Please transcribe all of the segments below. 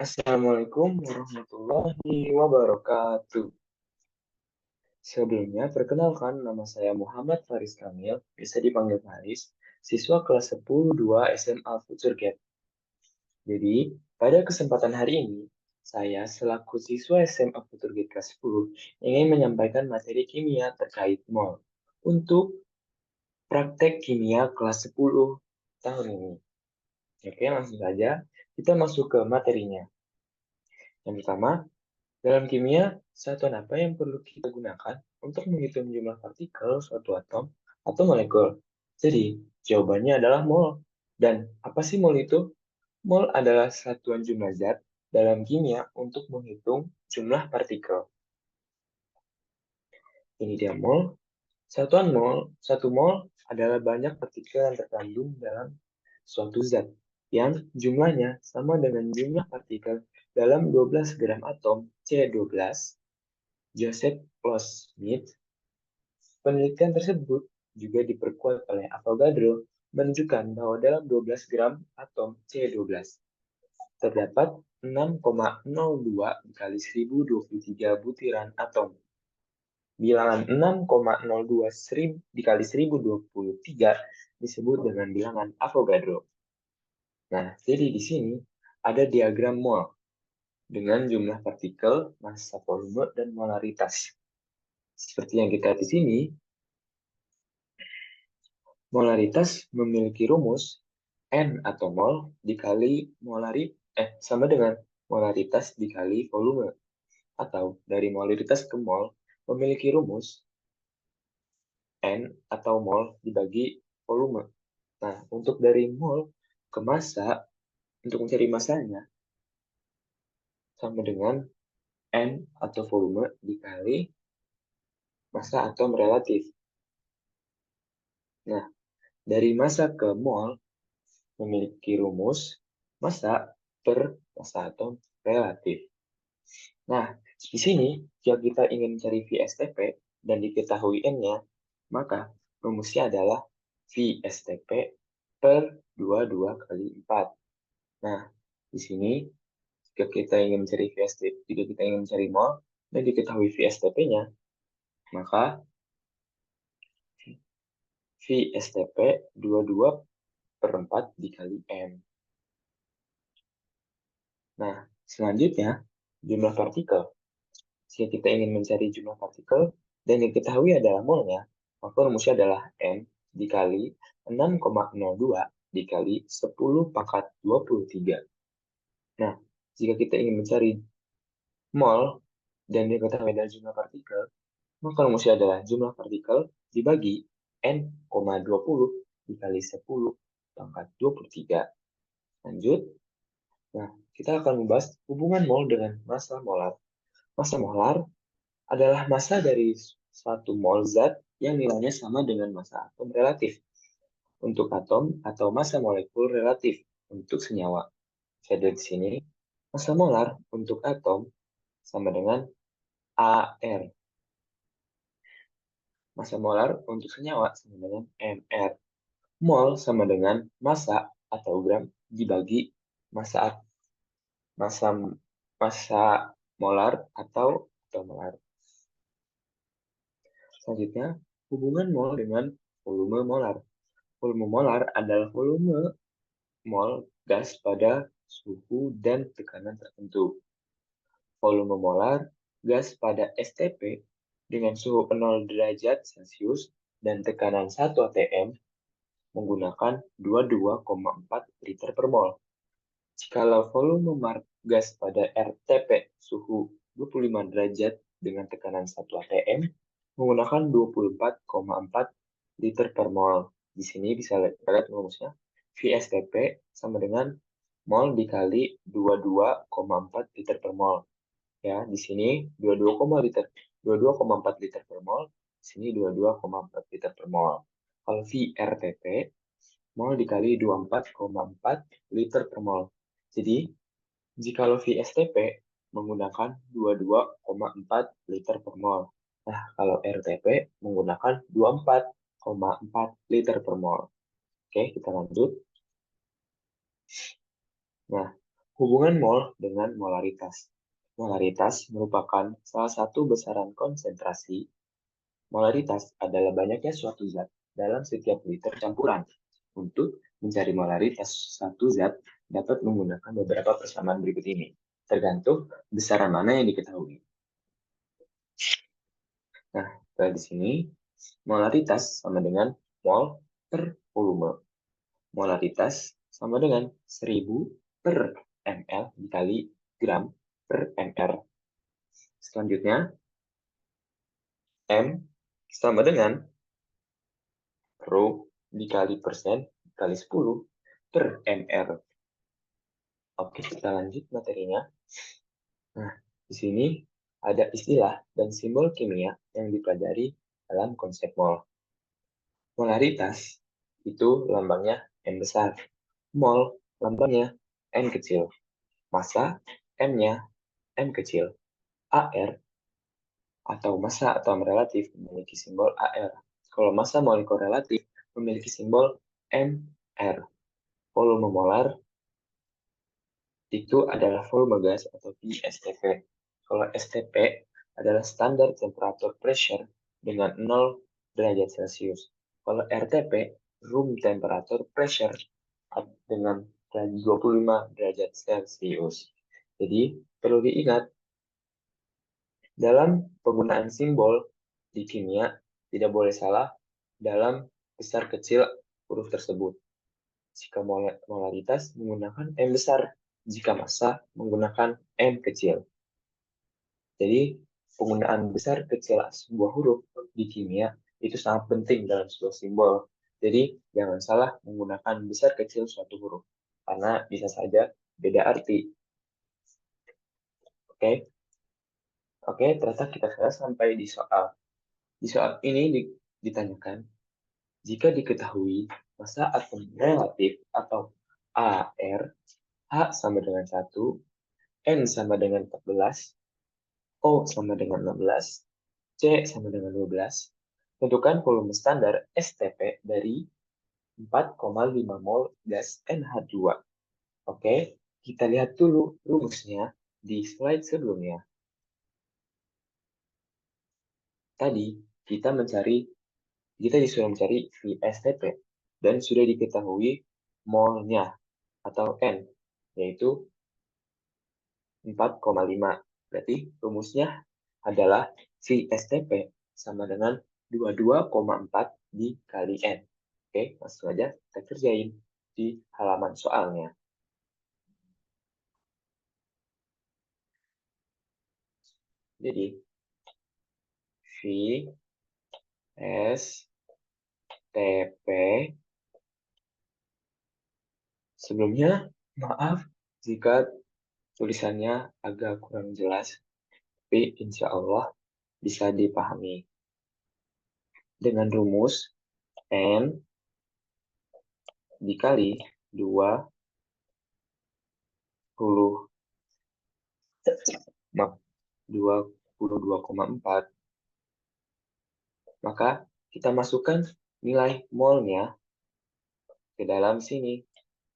Assalamualaikum warahmatullahi wabarakatuh. Sebelumnya, perkenalkan nama saya Muhammad Faris Kamil, bisa dipanggil Faris, siswa kelas 10-2 SMA Future Gap. Jadi, pada kesempatan hari ini, saya selaku siswa SMA Future Gap kelas 10 ingin menyampaikan materi kimia terkait mol untuk praktek kimia kelas 10 tahun ini. Oke, langsung saja kita masuk ke materinya. Yang pertama, dalam kimia, satuan apa yang perlu kita gunakan untuk menghitung jumlah partikel suatu atom atau molekul? Jadi, jawabannya adalah mol. Dan apa sih mol itu? Mol adalah satuan jumlah zat dalam kimia untuk menghitung jumlah partikel. Ini dia mol. Satuan mol, satu mol adalah banyak partikel yang terkandung dalam suatu zat yang jumlahnya sama dengan jumlah partikel dalam 12 gram atom C12. Joseph Loss Smith. Penelitian tersebut juga diperkuat oleh Avogadro menunjukkan bahwa dalam 12 gram atom C12 terdapat 6,02 dikali 1023 butiran atom. Bilangan 6,02 dikali 1023 disebut dengan bilangan Avogadro. Nah, jadi di sini ada diagram mol dengan jumlah partikel, massa, volume, dan molaritas. Seperti yang kita lihat di sini, molaritas memiliki rumus N atau mol dikali sama dengan molaritas dikali volume, atau dari molaritas ke mol memiliki rumus N atau mol dibagi volume. Nah, untuk dari mol ke massa, untuk mencari massanya sama dengan N atau volume dikali massa atom relatif. Nah, dari massa ke mol memiliki rumus massa per massa atom relatif. Nah, di sini jika kita ingin mencari VSTP dan diketahui N-nya, maka rumusnya adalah VSTP per 22 kali 4. Nah, di sini jika kita ingin mencari VSTP, jika kita ingin mencari mol dan diketahui VSTP-nya, maka VSTP 22 per 4 dikali M. Nah, selanjutnya jumlah partikel. Jika kita ingin mencari jumlah partikel dan diketahui adalah molnya, maka rumusnya adalah M dikali 6,02 dikali 10 pangkat 23. Nah, jika kita ingin mencari mol dan diketahui adalah jumlah partikel, maka rumusnya adalah jumlah partikel dibagi N,20 dikali 10 pangkat 23. Lanjut. Nah, kita akan membahas hubungan mol dengan massa molar. Massa molar adalah massa dari suatu mol zat yang nilainya sama dengan massa atom relatif untuk atom atau massa molekul relatif untuk senyawa. Saya di sini, massa molar untuk atom sama dengan AR. Massa molar untuk senyawa sama dengan MR. Mol sama dengan massa atau gram dibagi massa massa massa molar atau molar. Selanjutnya, hubungan mol dengan volume molar. Volume molar adalah volume mol gas pada suhu dan tekanan tertentu. Volume molar gas pada STP dengan suhu 0 derajat Celcius dan tekanan 1 atm menggunakan 22,4 liter per mol. Jikalau volume gas pada RTP suhu 25 derajat dengan tekanan 1 atm menggunakan 24,4 liter per mol. Di sini bisa lihat rumusnya. VSTP sama dengan mol dikali 22,4 liter per mol. Ya, di sini 22,4 liter per mol, di sini 22,4 liter per mol. Kalau VRTP, mol dikali 24,4 liter per mol. Jadi, jikalau VSTP menggunakan 22,4 liter per mol. Nah, kalau RTP menggunakan 24,4 liter per mol. Oke, kita lanjut. Nah, Hubungan mol dengan molaritas. Molaritas merupakan salah satu besaran konsentrasi. Molaritas adalah banyaknya suatu zat dalam setiap liter campuran. Untuk mencari molaritas satu zat dapat menggunakan beberapa persamaan berikut ini, tergantung besaran mana yang diketahui. Nah, di sini molaritas sama dengan mol per volume. Molaritas sama dengan 1000 per ml dikali gram per ml. Selanjutnya, M sama dengan rho dikali persen dikali 10 per ml. Oke, kita lanjut materinya. Nah, di sini ada istilah dan simbol kimia yang dipelajari dalam konsep mol. Molaritas itu lambangnya M besar. Mol lambangnya M kecil. Massa M-nya M kecil. AR atau massa atom relatif memiliki simbol AR. Kalau massa molekul relatif memiliki simbol MR. Volume molar itu adalah volume gas atau STP. Kalau STP adalah standar temperature pressure dengan 0 derajat Celcius. Kalau RTP, room temperature pressure dengan 25 derajat Celcius. Jadi, perlu diingat, dalam penggunaan simbol di kimia, tidak boleh salah dalam besar kecil huruf tersebut. Jika molaritas menggunakan M besar, jika massa menggunakan M kecil. Jadi, penggunaan besar kecil sebuah huruf di kimia itu sangat penting dalam sebuah simbol. Jadi, jangan salah menggunakan besar kecil suatu huruf, karena bisa saja beda arti. Oke? Oke, ternyata kita sudah sampai di soal. Di soal ini ditanyakan, jika diketahui massa atom relatif atau AR, H sama dengan 1, N sama dengan 14, O sama dengan 16, C sama dengan 12, tentukan volume standar STP dari 4,5 mol gas NH2. Oke, kita lihat dulu rumusnya di slide sebelumnya. Tadi kita disuruh mencari VSTP dan sudah diketahui molnya atau N, yaitu 4,5. Berarti rumusnya adalah VSTP sama dengan 22,4 dikali N. Oke, langsung aja kita kerjain di halaman soalnya. Jadi, VSTP sebelumnya, maaf jika tulisannya agak kurang jelas, tapi insya Allah bisa dipahami. Dengan rumus N dikali 22,4, maka kita masukkan nilai molnya ke dalam sini.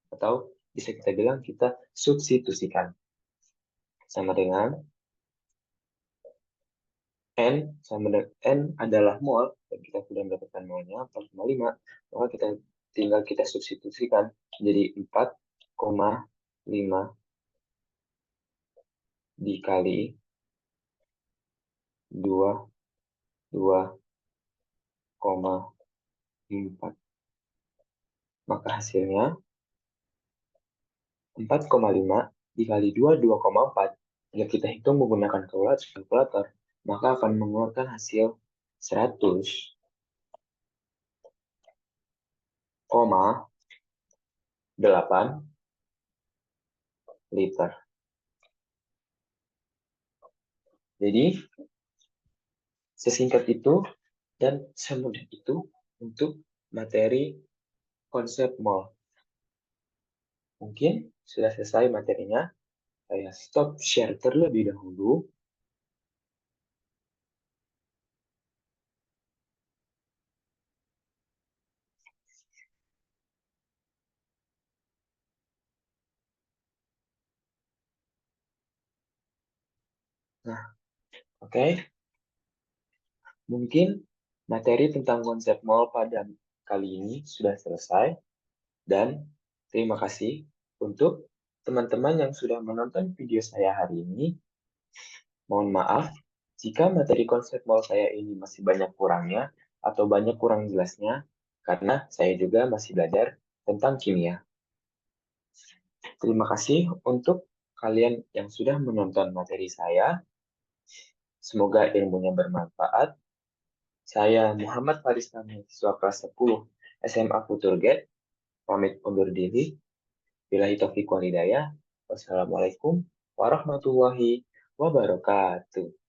Atau bisa kita bilang kita substitusikan. Sama dengan N sama dengan N adalah mol, dan kita sudah mendapatkan molnya 4,5, maka tinggal kita substitusikan jadi 4,5 dikali 22,4. Maka hasilnya 4,5 dikali 22,4. Jika kita hitung menggunakan kalkulator, maka akan mengeluarkan hasil 100,8 liter. Jadi, sesingkat itu dan semudah itu untuk materi konsep mol. Mungkin sudah selesai materinya. Saya stop share terlebih dahulu. Nah, oke. Mungkin materi tentang konsep mall pada kali ini sudah selesai. Dan terima kasih untuk teman-teman yang sudah menonton video saya hari ini. Mohon maaf jika materi konsep mall saya ini masih banyak kurangnya atau banyak kurang jelasnya, karena saya juga masih belajar tentang kimia. Terima kasih untuk kalian yang sudah menonton materi saya. Semoga ilmunya bermanfaat. Saya Muhammad Faris Kami, siswa kelas 10 SMA Futurgate, pamit undur diri. Billahi taufiq wal hidayah. Wassalamualaikum warahmatullahi wabarakatuh.